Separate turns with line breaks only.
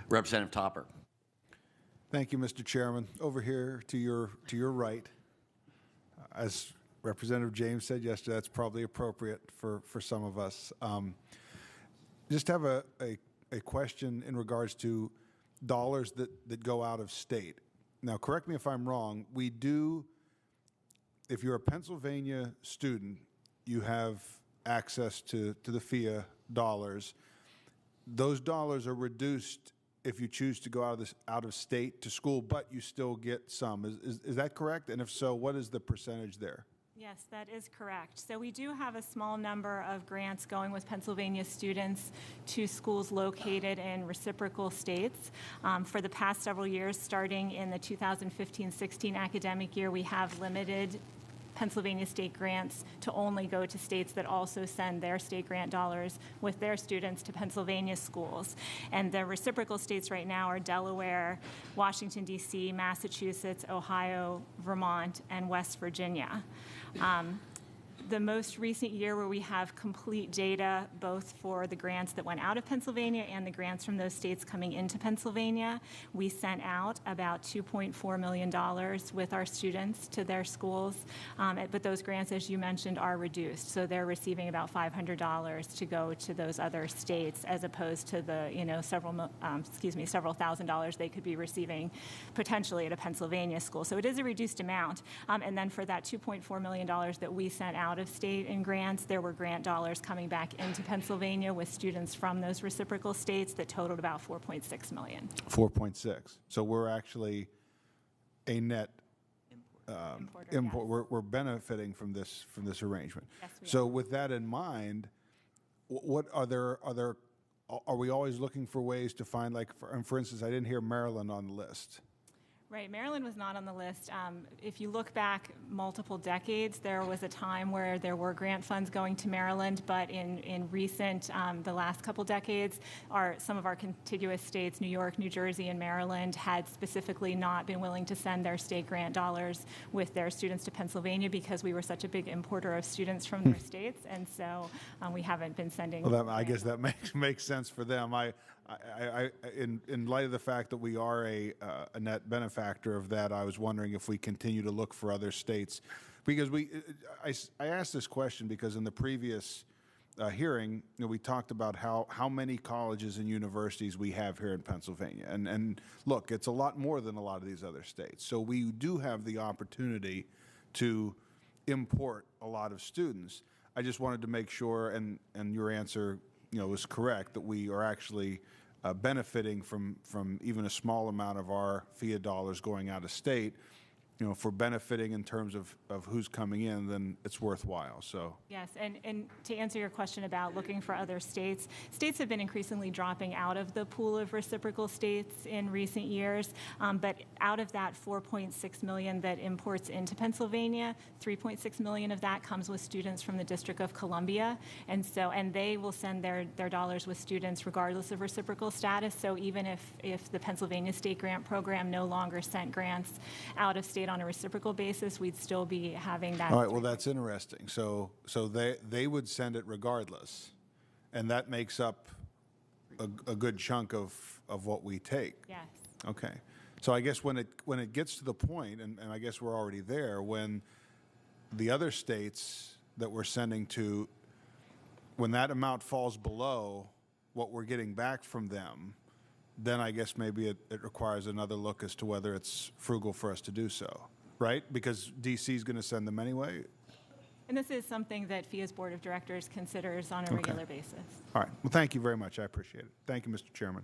Representative Topper.
Thank you, Mr. Chairman. Over here to your right, as Representative James said yesterday, that's probably appropriate for some of us. Just have a question in regards to dollars that go out of state. Now, correct me if I'm wrong, we do, if you're a Pennsylvania student, you have access to the PHEAA dollars. Those dollars are reduced if you choose to go out of state to school, but you still get some. Is that correct? And if so, what is the percentage there?
Yes, that is correct. So we do have a small number of grants going with Pennsylvania students to schools located in reciprocal states. For the past several years, starting in the 2015-16 academic year, we have limited Pennsylvania state grants to only go to states that also send their state grant dollars with their students to Pennsylvania schools. And the reciprocal states right now are Delaware, Washington, D.C., Massachusetts, Ohio, Vermont, and West Virginia. The most recent year where we have complete data both for the grants that went out of Pennsylvania and the grants from those states coming into Pennsylvania, we sent out about $2.4 million with our students to their schools. But those grants, as you mentioned, are reduced. So they're receiving about $500 to go to those other states as opposed to the several thousand dollars they could be receiving potentially at a Pennsylvania school. So it is a reduced amount. And then for that $2.4 million that we sent out of state in grants, there were grant dollars coming back into Pennsylvania with students from those reciprocal states that totaled about $4.6 million.
4.6. So we're actually a net import.
Yes.
We're benefiting from this arrangement.
Yes, we
so
are.
with that in mind, what are we always looking for ways to find, like, for instance, I didn't hear Maryland on the list.
Right, Maryland was not on the list. If you look back multiple decades, there was a time where there were grant funds going to Maryland, but in recent, the last couple decades, some of our contiguous states, New York, New Jersey, and Maryland, had specifically not been willing to send their state grant dollars with their students to Pennsylvania because we were such a big importer of students from their states, and so we haven't been sending.
Well, I guess that makes sense for them. In light of the fact that we are a net benefactor of that, I was wondering if we continue to look for other states, because I asked this question because in the previous hearing, we talked about how many colleges and universities we have here in Pennsylvania, and look, it's a lot more than a lot of these other states. So we do have the opportunity to import a lot of students. I just wanted to make sure, and your answer, was correct, that we are actually benefiting from even a small amount of our PHEAA dollars going out of state. If we're benefiting in terms of who's coming in, then it's worthwhile. So
yes, and to answer your question about looking for other states, states have been increasingly dropping out of the pool of reciprocal states in recent years. But out of that 4.6 million that imports into Pennsylvania, 3.6 million of that comes with students from the District of Columbia, and they will send their dollars with students regardless of reciprocal status. So even if the Pennsylvania State Grant Program no longer sent grants out of state on a reciprocal basis, we'd still be having that.
All right, well, that's interesting. So they would send it regardless, and that makes up a good chunk of what we take.
Yes.
Okay. So I guess when it gets to the point, and I guess we're already there, when the other states that we're sending to, when that amount falls below what we're getting back from them, then I guess maybe it requires another look as to whether it's frugal for us to do so, right? Because D.C. is going to send them anyway.
And this is something that PHEAA's Board of Directors considers on a regular basis.
All right. Well, thank you very much. I appreciate it. Thank you, Mr. Chairman.